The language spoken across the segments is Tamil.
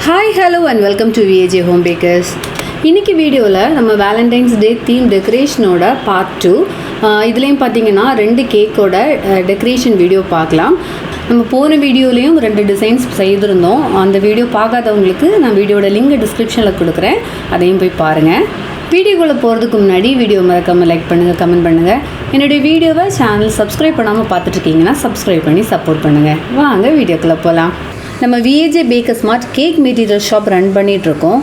Hi hello and welcome to VAJ home bakers. இன்றைக்கி வீடியோவில் நம்ம வேலண்டைன்ஸ் டே தீம் டெக்கரேஷனோட பார்ட் 2. இதுலேயும் பார்த்தீங்கன்னா 2 கேக்கோட டெக்கரேஷன் வீடியோ பார்க்கலாம். நம்ம போன வீடியோலேயும் 2 டிசைன்ஸ் செய்திருந்தோம். அந்த வீடியோ பார்க்காதவங்களுக்கு நான் வீடியோட லிங்க் டிஸ்கிரிப்ஷனில் கொடுக்குறேன், அதையும் போய் பாருங்கள். வீடியோக்குள்ளே போகிறதுக்கு முன்னாடி வீடியோ மறக்காமல் லைக் பண்ணுங்கள், கமெண்ட் பண்ணுங்கள். என்னுடைய வீடியோவை சேனல் சப்ஸ்கிரைப் பண்ணாமல் பார்த்துட்ருக்கீங்கன்னா சப்ஸ்கிரைப் பண்ணி சப்போர்ட் பண்ணுங்கள். வாங்க வீடியோக்குள்ளே போகலாம். நம்ம VAJ baker smart cake material shop run பண்ணிகிட்ருக்கோம்.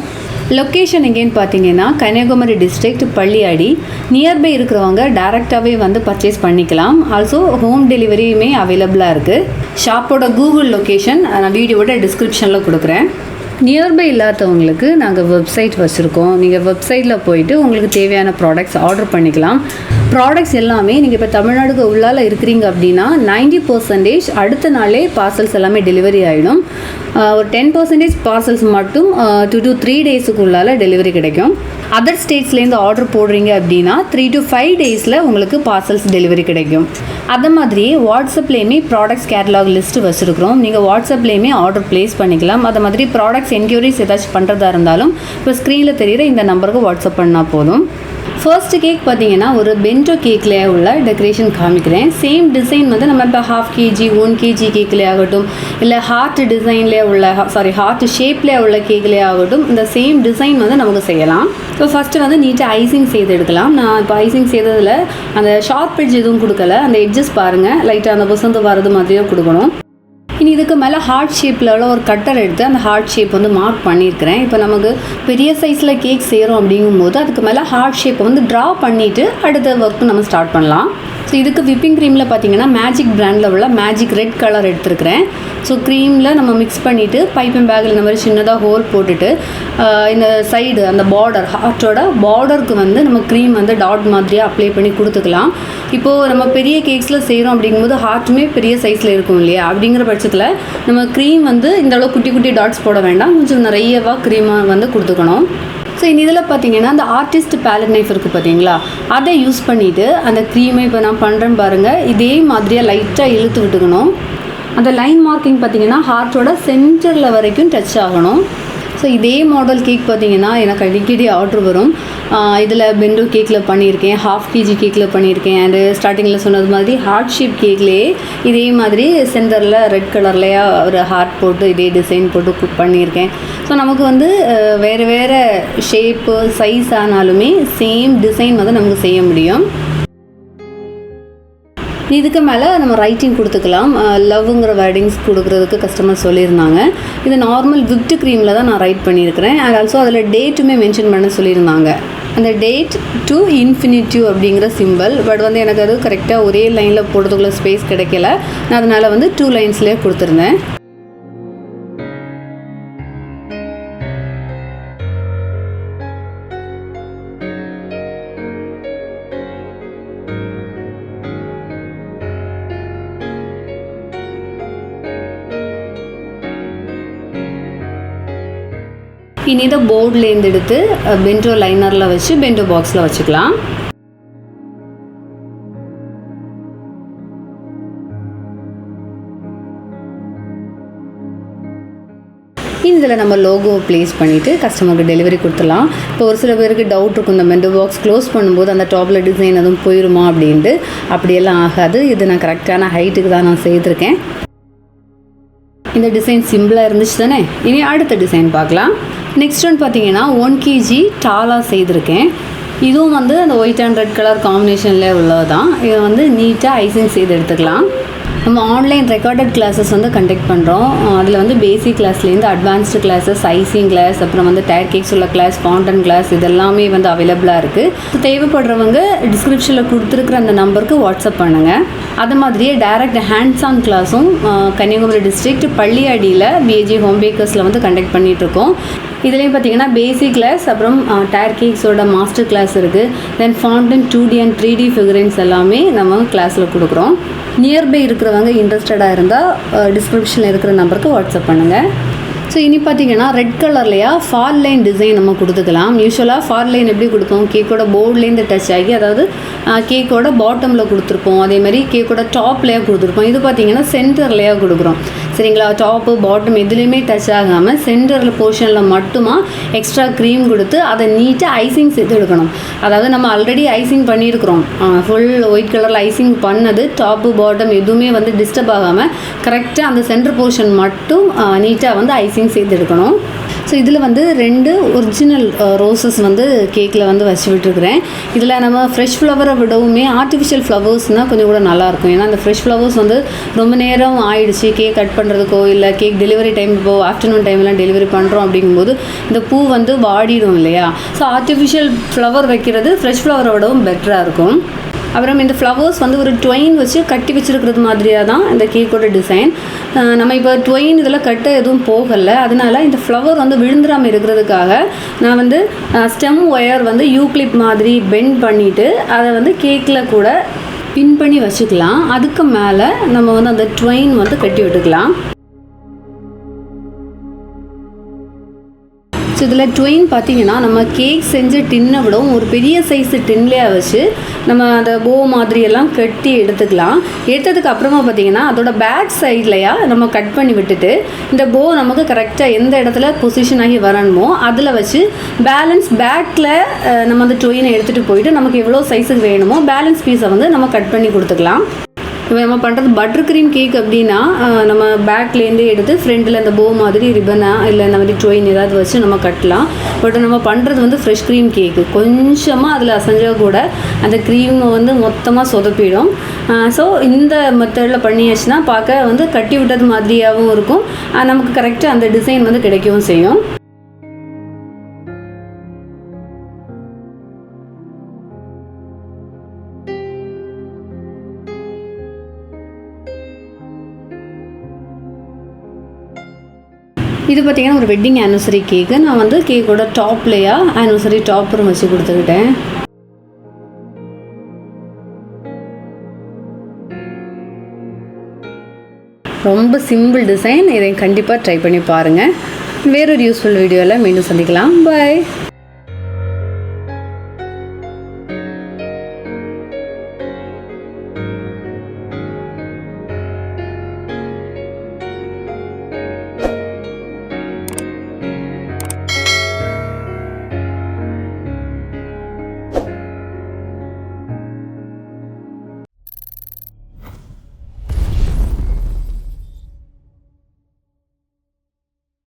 லொக்கேஷன் எங்கேன்னு பார்த்தீங்கன்னா கன்னியாகுமரி டிஸ்ட்ரிக்ட் பள்ளியாடி. நியர்பை இருக்கிறவங்க டேரெக்டாகவே வந்து பர்ச்சேஸ் பண்ணிக்கலாம். ஆல்சோ ஹோம் டெலிவரியுமே அவைலபிளாக இருக்குது. ஷாப்போட கூகுள் லொக்கேஷன் நான் வீடியோவோட டிஸ்கிரிப்ஷனில் கொடுக்குறேன். நியர்பை இல்லாதவங்களுக்கு நாங்கள் வெப்சைட் வச்சுருக்கோம். நீங்கள் வெப்சைட்டில் போயிட்டு உங்களுக்கு தேவையான ப்ராடக்ட்ஸ் ஆர்டர் பண்ணிக்கலாம். ப்ராடக்ட்ஸ் எல்லாமே நீங்கள் இப்போ தமிழ்நாடுக்கு உள்ளால் இருக்கிறீங்க அப்படின்னா 90% அடுத்த நாளே பார்சல்ஸ் எல்லாமே டெலிவரி ஆகிடும். ஒரு 10% பார்சல்ஸ் மட்டும் 2 to 3 டேஸுக்குள்ளால் டெலிவரி கிடைக்கும். அதர் ஸ்டேட்ஸ்லேருந்து ஆர்டர் போடுறீங்க அப்படின்னா 3 to 5 டேஸில் உங்களுக்கு பார்சல்ஸ் டெலிவரி கிடைக்கும். அது மாதிரி வாட்ஸ்அப்லேயுமே ப்ராடக்ட்ஸ் கேட்டலாக் லிஸ்ட்டு வச்சுருக்கிறோம். நீங்கள் வாட்ஸ்அப்லேயுமே ஆர்டர் ப்ளேஸ் பண்ணிக்கலாம். அது மாதிரி ப்ராடக்ட்ஸ் என்கொயரிஸ் ஏதாச்சும் பண்ணுறதா இருந்தாலும் இப்போ ஸ்க்ரீனில் தெரிகிற இந்த நம்பருக்கு வாட்ஸ்அப் பண்ணால் போதும். ஃபர்ஸ்ட் கேக் பார்த்தீங்கன்னா ஒரு பென்டோ கேக்லேயே உள்ள டெக்கரேஷன் காமிக்கிறேன். சேம் டிசைன் வந்து நம்ம இப்போ 1/2 kg 1 kg கேக்லேயே ஆகட்டும், இல்லை ஹார்ட் டிசைன்லேயே உள்ள ஹார்ட் ஷேப்லேயே உள்ள கேக்லேயே ஆகட்டும், இந்த சேம் டிசைன் வந்து நமக்கு செய்யலாம். ஸோ ஃபஸ்ட்டு வந்து நீட்டாக ஐசிங் செய்து எடுக்கலாம். நான் இப்போ ஐசிங் செய்ததில் அந்த ஷார்ப் எட்ஜ் எதுவும் கொடுக்கல. அந்த எட்ஜஸ் பாருங்கள், லைட்டாக அந்த புசந்து வரது மாதிரியே கொடுக்கணும். இனி இதுக்கு மேலே ஹார்ட் ஷேப்பில் உள்ள ஒரு கட்டர் எடுத்து அந்த ஹார்ட் ஷேப் வந்து மார்க் பண்ணியிருக்கிறேன். இப்போ நமக்கு பெரிய சைஸில் கேக் செய்கிறோம் அப்படிங்கும்போது அதுக்கு மேலே ஹார்ட் ஷேப்பை வந்து ட்ரா பண்ணிவிட்டு அடுத்த ஒர்க்கு நம்ம ஸ்டார்ட் பண்ணலாம். ஸோ இதுக்கு விப்பிங் க்ரீமில் பார்த்தீங்கன்னா மேஜிக் பிராண்டில் உள்ள மேஜிக் ரெட் கலர் எடுத்துருக்கிறேன். ஸோ க்ரீமில் நம்ம மிக்ஸ் பண்ணிவிட்டு பைப்பிங் பேக்கில் இந்த மாதிரி சின்னதாக ஹோல் போட்டுட்டு இந்த சைடு அந்த பார்டர் ஹார்ட்டோட பார்டருக்கு வந்து நம்ம க்ரீம் வந்து டாட் மாதிரியாக அப்ளை பண்ணி கொடுத்துக்கலாம். இப்போது நம்ம பெரிய கேக்ஸில் செய்கிறோம் அப்படிங்கும்போது ஹார்ட்டுமே பெரிய சைஸில் இருக்கும் இல்லையா? அப்படிங்கிற பட்சத்தில் நம்ம க்ரீம் வந்து இந்த அளவு குட்டி குட்டி டாட்ஸ் போட வேண்டாம், கொஞ்சம் நிறையவா க்ரீமாக வந்து கொடுத்துக்கணும். ஸோ இதில் பார்த்தீங்கன்னா அந்த ஆர்டிஸ்ட் பேலட் நைஃப் இருக்குது பார்த்தீங்களா, அதை யூஸ் பண்ணிவிட்டு அந்த க்ரீமை இப்போ நான் பண்ணுறேன் பாருங்கள், இதே மாதிரியாக லைட்டாக இழுத்து விட்டுக்கணும். அந்த லைன் மார்க்கிங் பார்த்தீங்கன்னா ஹார்ட்டோட சென்டரில் வரைக்கும் டச் ஆகணும். ஸோ இதே மாடல் கேக் பார்த்தீங்கன்னா எனக்கு அடிக்கடி ஆர்டர் வரும். இதில் பெண்டோ கேக்கில் பண்ணியிருக்கேன், 1/2 kg கேக்கில் பண்ணியிருக்கேன், அண்டு ஸ்டார்டிங்கில் சொன்னது மாதிரி ஹார்ட் ஷேப் கேக்லேயே இதே மாதிரி சென்டரில் ரெட் கலர்லையா ஒரு ஹார்ட் போட்டு இதே டிசைன் போட்டு குக் பண்ணியிருக்கேன். ஸோ நமக்கு வந்து வேறு வேறு ஷேப்பு சைஸ் ஆனாலுமே சேம் டிசைன் வந்து நமக்கு செய்ய முடியும். இதுக்கு மேலே நம்ம ரைட்டிங் கொடுத்துக்கலாம். லவ்ங்கிற வேர்டிங்ஸ் கொடுக்குறதுக்கு கஸ்டமர் சொல்லியிருந்தாங்க. இது நார்மல் விப்டு க்ரீமில் தான் நான் ரைட் பண்ணியிருக்கிறேன். அண்ட் ஆல்சோ அதில் டேட்டுமே மென்ஷன் பண்ண சொல்லியிருந்தாங்க. அந்த டேட் டு இன்ஃபினிட்டிவ் அப்படிங்கிற சிம்பிள். பட் வந்து எனக்கு அது கரெக்டாக ஒரே லைனில் போடுறதுக்குள்ள ஸ்பேஸ் கிடைக்கல. நான் அதனால் வந்து 2 லைன்ஸ்லேயே கொடுத்துருந்தேன். இனி இதை போர்ட்லேருந்து எடுத்து பென்டோ லைனரில் வச்சு பென்டோ பாக்ஸில் வச்சுக்கலாம். இதில் நம்ம லோகோ ப்ளேஸ் பண்ணிவிட்டு கஸ்டமருக்கு டெலிவரி கொடுத்துடலாம். இப்போ ஒரு சில பேருக்கு டவுட் இருக்கும், இந்த பென்டோ பாக்ஸ் க்ளோஸ் பண்ணும்போது அந்த டாப்பில் டிசைன் எதுவும் போயிடுமா அப்படின்ட்டு. அப்படியெல்லாம் ஆகாது. இது நான் கரெக்டான ஹைட்டுக்கு தான் நான் செய்திருக்கேன். இந்த டிசைன் சிம்பிளாக இருந்துச்சு தானே. இனி அடுத்த டிசைன் பார்க்கலாம். நெக்ஸ்ட் ஒன் பார்த்தீங்கன்னா 1 kg டாலாக செய்திருக்கேன். இதுவும் வந்து அந்த ஒயிட் அண்ட் ரெட் கலர் காம்பினேஷனில் உள்ளது தான். இதை வந்து நீட்டாக ஐசிங் செய்து எடுத்துக்கலாம். நம்ம ஆன்லைன் ரெக்கார்டட் கிளாஸஸ் வந்து கண்டக்ட் பண்ணுறோம். அதில் வந்து பேசிக் கிளாஸ்லேருந்து அட்வான்ஸ்டு கிளாஸஸ், ஐசிங் கிளாஸ், அப்புறம் வந்து டயர் கேக்ஸ் உள்ள கிளாஸ், ஃபவுண்டன் கிளாஸ், இதெல்லாமே வந்து அவைலபிளாக இருக்குது. தேவைப்படுறவங்க டிஸ்கிரிப்ஷனில் கொடுத்துருக்குற அந்த நம்பருக்கு வாட்ஸ்அப் பண்ணுங்கள். அது மாதிரியே டைரக்ட் ஹேண்ட்ஸ் ஆன் கிளாஸும் கன்னியாகுமரி டிஸ்ட்ரிக்ட் பள்ளியாடியில் விஏஜே ஹோம் பேக்கர்ஸில் வந்து கண்டக்ட் பண்ணிகிட்ருக்கோம். இதுலேயும் பார்த்தீங்கன்னா பேசிக் கிளாஸ், அப்புறம் டயர் கேக்ஸோட மாஸ்டர் கிளாஸ் இருக்குது. Then fountain 2D and 3D figurines எல்லாமே நம்ம கிளாஸில் கொடுக்குறோம். நியர்பை இருக்கிறவங்க இன்ட்ரெஸ்டடாக இருந்தால் டிஸ்கிரிப்ஷனில் இருக்கிற நம்பருக்கு வாட்ஸ்அப் பண்ணுங்கள். ஸோ இனி பார்த்தீங்கன்னா ரெட் கலர்லையா ஃபால் லைன் டிசைன் நம்ம கொடுத்துக்கலாம். யூஸ்வலாக ஃபால் லைன் எப்படி கொடுப்போம், கேக்கோட போர்ட்லேருந்து டச் ஆகி, அதாவது கேக்கோட பாட்டமில் கொடுத்துருப்போம், அதேமாதிரி கேக்கோட டாப்லேயே கொடுத்துருப்போம். இது பார்த்திங்கன்னா சென்டர்லேயே கொடுக்குறோம். சரிங்களா. டாப்பு பாட்டம் எதுலேயுமே டச் ஆகாமல் சென்டரில் போர்ஷனில் மட்டுமா எக்ஸ்ட்ரா க்ரீம் கொடுத்து அதை நீட்டாக ஐசிங் சேர்த்து எடுக்கணும். அதாவது நம்ம ஆல்ரெடி ஐசிங் பண்ணியிருக்கிறோம், ஃபுல் ஒயிட் கலரில் ஐசிங் பண்ணது டாப்பு பாட்டம் எதுவுமே வந்து டிஸ்டர்ப் ஆகாமல் கரெக்டாக அந்த சென்டர் போர்ஷன் மட்டும் நீட்டாக வந்து ஐசிங் சேர்த்து எடுக்கணும். ஸோ இதில் வந்து 2 ஒரிஜினல் ரோசஸ் வந்து கேக்கில் வந்து வச்சு விட்டுருக்குறேன். இதில் நம்ம ஃப்ரெஷ் ஃப்ளவரை விடவுமே ஆர்டிஃபிஷியல் ஃப்ளவர்ஸ்னால் கொஞ்சம் கூட நல்லாயிருக்கும். ஏன்னா அந்த ஃப்ரெஷ் ஃப்ளவர்ஸ் வந்து ரொம்ப நேரம் ஆயிடுச்சு கேக் கட் பண்ணுறதுக்கோ இல்லை கேக் டெலிவரி டைம் இப்போ ஆஃப்டர்நூன் டைம்லாம் டெலிவரி பண்ணுறோம் அப்படிங்கும்போது இந்த பூ வந்து வாடிடும் இல்லையா. ஸோ ஆர்டிஃபிஷியல் ஃப்ளவர் வைக்கிறது ஃப்ரெஷ் ஃப்ளவரை விடவும் பெட்டராக இருக்கும். அப்புறம் இந்த ஃப்ளவர்ஸ் வந்து ஒரு ட்வைன் வச்சு கட்டி வச்சுருக்கிறது மாதிரியாக தான் இந்த கேக்கோட டிசைன். நம்ம இப்போ ட்வைன் இதில் கட்ட எதுவும் போகலை, அதனால இந்த ஃப்ளவர் வந்து விழுந்துடாமல் இருக்கிறதுக்காக நான் வந்து ஸ்டெம் ஒயர் வந்து யூக்ளிப் மாதிரி பெண்ட் பண்ணிவிட்டு அதை வந்து கேக்கில் கூட பின் பண்ணி வச்சுக்கலாம். அதுக்கு மேலே நம்ம வந்து அந்த ட்வைன் வந்து கட்டி விட்டுக்கலாம். ஸோ இதில் ட்வைன் பார்த்திங்கன்னா நம்ம கேக் செஞ்ச டின்னை விடவும் ஒரு பெரிய சைஸு டின்லேயே வச்சு நம்ம அந்த போ மாதிரியெல்லாம் கட்டி எடுத்துக்கலாம். எடுத்ததுக்கு அப்புறமா பார்த்திங்கன்னா அதோட பேக் சைட்லையா நம்ம கட் பண்ணி விட்டுட்டு இந்த போ நமக்கு கரெக்டாக எந்த இடத்துல பொசிஷன் ஆகி வரணுமோ அதில் வச்சு பேலன்ஸ் பேக்கில் நம்ம அந்த ட்வைனை எடுத்துகிட்டு போயிட்டு நமக்கு எவ்வளோ சைஸுக்கு வேணுமோ பேலன்ஸ் பீஸை வந்து நம்ம கட் பண்ணி கொடுத்துக்கலாம். இப்போ நம்ம பண்ணுறது பட்டர் க்ரீம் கேக் அப்படின்னா நம்ம பேக்லேருந்தே எடுத்து ஃப்ரண்ட்டில் அந்த போ மாதிரி ரிப்பனா இல்லை இந்த மாதிரி ட்வைன் ஏதாவது வச்சு நம்ம கட்டலாம். பட் நம்ம பண்ணுறது வந்து ஃப்ரெஷ் க்ரீம் கேக்கு, கொஞ்சமாக அதில் அசைஞ்சால் கூட அந்த க்ரீமை வந்து மொத்தமாக சொதப்பிடும். ஸோ இந்த மெத்தடில் பண்ணியாச்சுன்னா பார்க்க வந்து கட்டி விட்டது மாதிரியாகவும் இருக்கும், நமக்கு கரெக்டாக அந்த டிசைன் வந்து கிடைக்கவும் செய்யும். இது பார்த்திங்கன்னா ஒரு வெட்டிங் ஆனிவர்சரி கேக்கு. நான் வந்து கேக்கோட டாப்லையா ஆனிவர்சரி டாப்பரும் வச்சு கொடுத்துக்கிட்டேன். ரொம்ப சிம்பிள் டிசைன், இதை கண்டிப்பாக ட்ரை பண்ணி பாருங்கள். வேறொரு யூஸ்ஃபுல் வீடியோவில் மீண்டும் சந்திக்கலாம். பாய்.